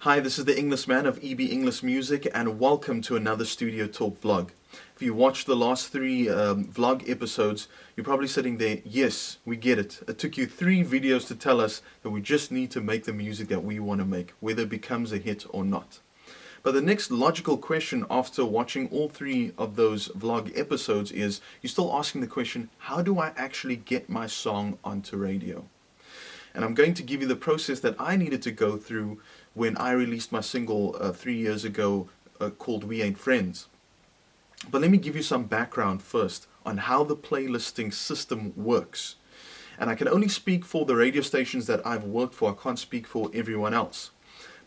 Hi, this is the English man of EB English Music, and welcome to another Studio Talk vlog. If you watched the last three vlog episodes, you're probably sitting there, yes, we get it. It took you 3 videos to tell us that we just need to make the music that we want to make, whether it becomes a hit or not. But the next logical question after watching all 3 of those vlog episodes is, you're still asking the question, how do I actually get my song onto radio? And I'm going to give you the process that I needed to go through when I released my single 3 years ago called We Ain't Friends. But let me give you some background first on how the playlisting system works. And I can only speak for the radio stations that I've worked for. I can't speak for everyone else.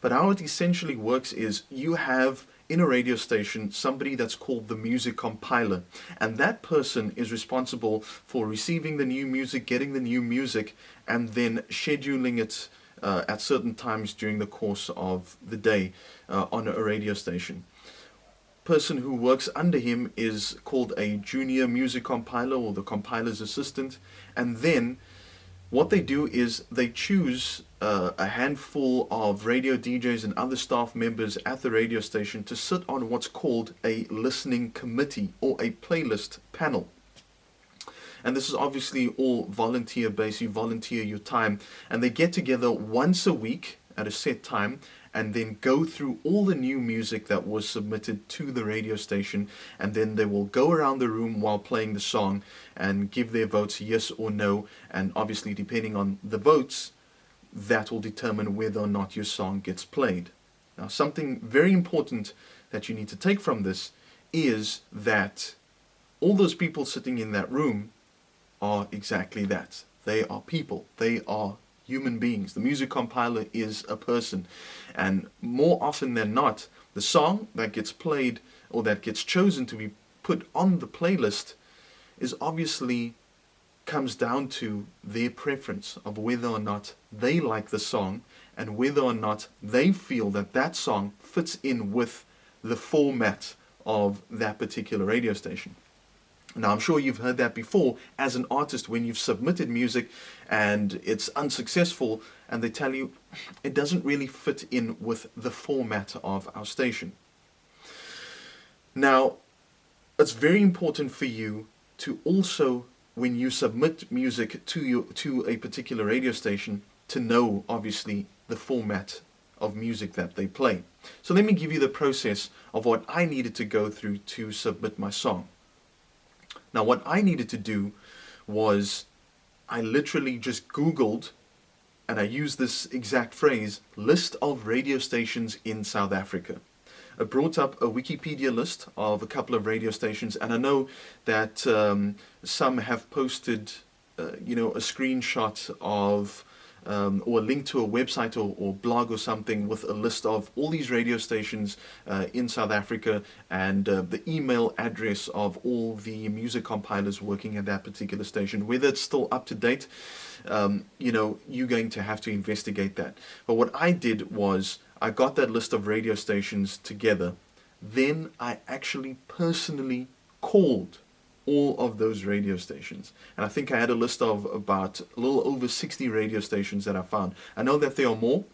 But how it essentially works is you have in a radio station somebody that's called the music compiler, and that person is responsible for receiving the new music, getting the new music, and then scheduling it at certain times during the course of the day on a radio station. Person who works under him is called a junior music compiler, or the compiler's assistant, and then what they do is they choose a handful of radio DJs and other staff members at the radio station to sit on what's called a listening committee or a playlist panel. And this is obviously all volunteer based. You volunteer your time, and they get together once a week at a set time and then go through all the new music that was submitted to the radio station, and then they will go around the room while playing the song and give their votes yes or no, and obviously depending on the votes, that will determine whether or not your song gets played. Now, something very important that you need to take from this is that all those people sitting in that room are exactly that. They are people. They are human beings. The music compiler is a person, and more often than not, the song that gets played or that gets chosen to be put on the playlist is obviously comes down to their preference of whether or not they like the song and whether or not they feel that that song fits in with the format of that particular radio station. Now, I'm sure you've heard that before as an artist when you've submitted music and it's unsuccessful and they tell you it doesn't really fit in with the format of our station. Now, it's very important for you to also, when you submit music to a particular radio station, to know obviously the format of music that they play. So let me give you the process of what I needed to go through to submit my song. Now, what I needed to do was I literally just Googled, and I used this exact phrase, list of radio stations in South Africa. I brought up a Wikipedia list of a couple of radio stations, and I know that some have posted a screenshot of or a link to a website or blog or something with a list of all these radio stations in South Africa and the email address of all the music compilers working at that particular station. Whether it's still up to date, you're going to have to investigate that. But what I did was I got that list of radio stations together. Then I actually personally called all of those radio stations, and I think I had a list of about a little over 60 radio stations that I found. I know that there are more,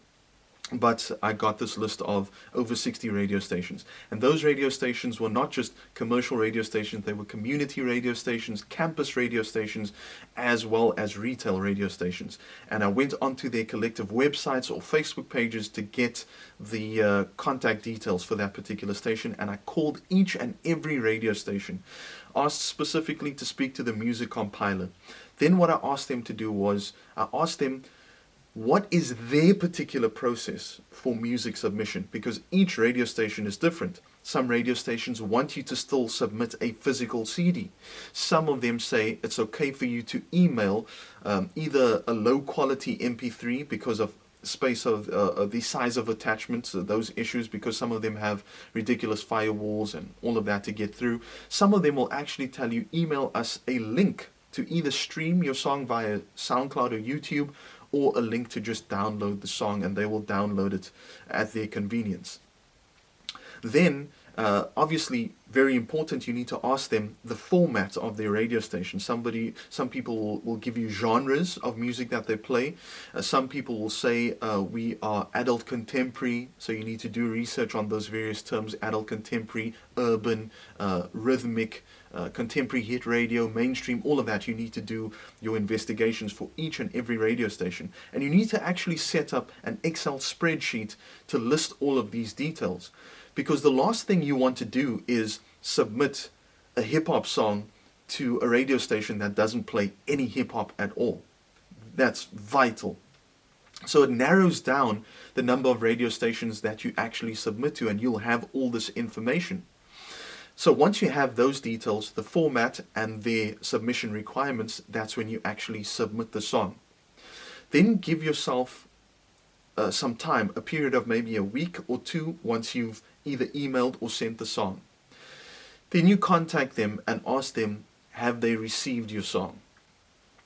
but I got this list of over 60 radio stations, and those radio stations were not just commercial radio stations, they were community radio stations, campus radio stations, as well as retail radio stations. And I went onto their collective websites or Facebook pages to get the contact details for that particular station, and I called each and every radio station, asked specifically to speak to the music compiler. Then what I asked them to do was I asked them what is their particular process for music submission, because each radio station is different. Some radio stations want you to still submit a physical CD. Some of them say it's okay for you to email either a low quality MP3 because of space of the size of attachments, those issues, because some of them have ridiculous firewalls and all of that to get through. Some of them will actually tell you email us a link to either stream your song via SoundCloud or YouTube, or a link to just download the song, and they will download it at their convenience. Then obviously very important, you need to ask them the format of their radio station. Some people will give you genres of music that they play. Some people will say we are adult contemporary, so you need to do research on those various terms: adult contemporary, urban, rhythmic, contemporary hit radio, mainstream, all of that. You need to do your investigations for each and every radio station. And you need to actually set up an Excel spreadsheet to list all of these details. Because the last thing you want to do is submit a hip-hop song to a radio station that doesn't play any hip-hop at all. That's vital. So it narrows down the number of radio stations that you actually submit to, and you'll have all this information. So once you have those details, the format and their submission requirements, that's when you actually submit the song. Then give yourself some time, a period of maybe a week or two, once you've either emailed or sent the song. Then you contact them and ask them, have they received your song?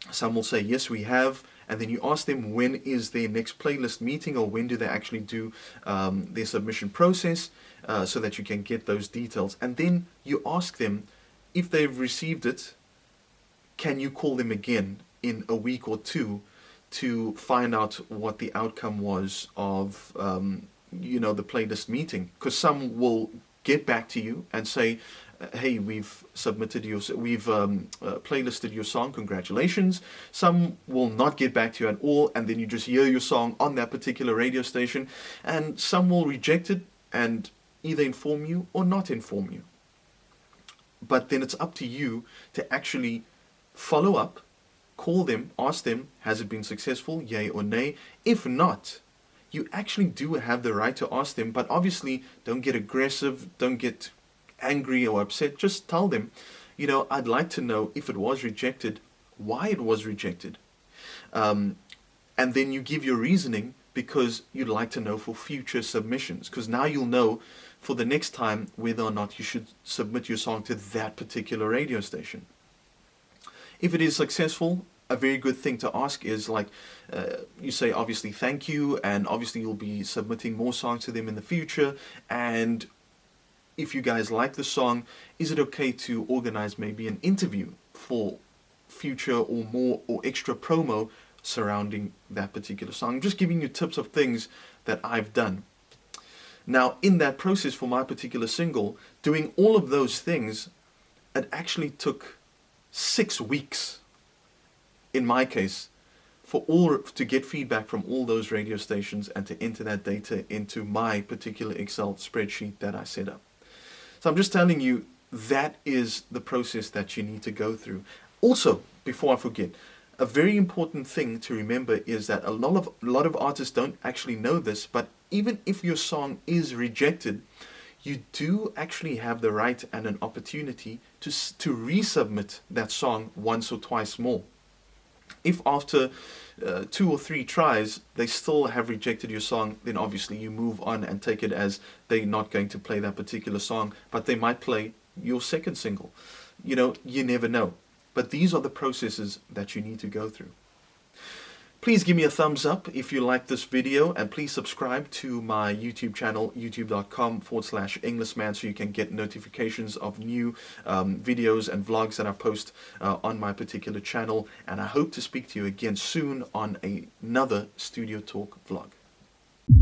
Some will say, yes, we have. And then you ask them, when is their next playlist meeting, or when do they actually do their submission process, so that you can get those details. And then you ask them, if they've received it, can you call them again in a week or two to find out what the outcome was of the playlist meeting? Because some will get back to you and say, hey, we've playlisted your song, congratulations. Some will not get back to you at all, and then you just hear your song on that particular radio station. And some will reject it and either inform you or not inform you. But then it's up to you to actually follow up, call them, ask them, has it been successful, yay or nay? If not, you actually do have the right to ask them, but obviously don't get aggressive, don't get angry or upset. Just tell them, I'd like to know, if it was rejected, why it was rejected. And then you give your reasoning, because you'd like to know for future submissions, because now you'll know for the next time whether or not you should submit your song to that particular radio station. If it is successful, a very good thing to ask is you say obviously thank you, and obviously you'll be submitting more songs to them in the future, and if you guys like the song, is it okay to organize maybe an interview for future or more or extra promo surrounding that particular song? I'm just giving you tips of things that I've done. Now, in that process for my particular single, doing all of those things, it actually took 6 weeks, in my case, to get feedback from all those radio stations and to enter that data into my particular Excel spreadsheet that I set up. So I'm just telling you, that is the process that you need to go through. Also, before I forget, a very important thing to remember is that a lot of artists don't actually know this, but even if your song is rejected, you do actually have the right and an opportunity to resubmit that song once or twice more. If after 2 or 3 tries they still have rejected your song, then obviously you move on and take it as they're not going to play that particular song, but they might play your second single. You never know. But these are the processes that you need to go through. Please give me a thumbs up if you like this video, and please subscribe to my YouTube channel, youtube.com/Englishman, so you can get notifications of new videos and vlogs that I post on my particular channel. And I hope to speak to you again soon on another Studio Talk vlog.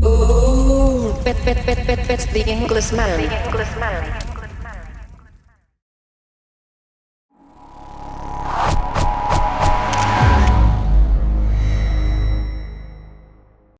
Ooh, it's the Englishman.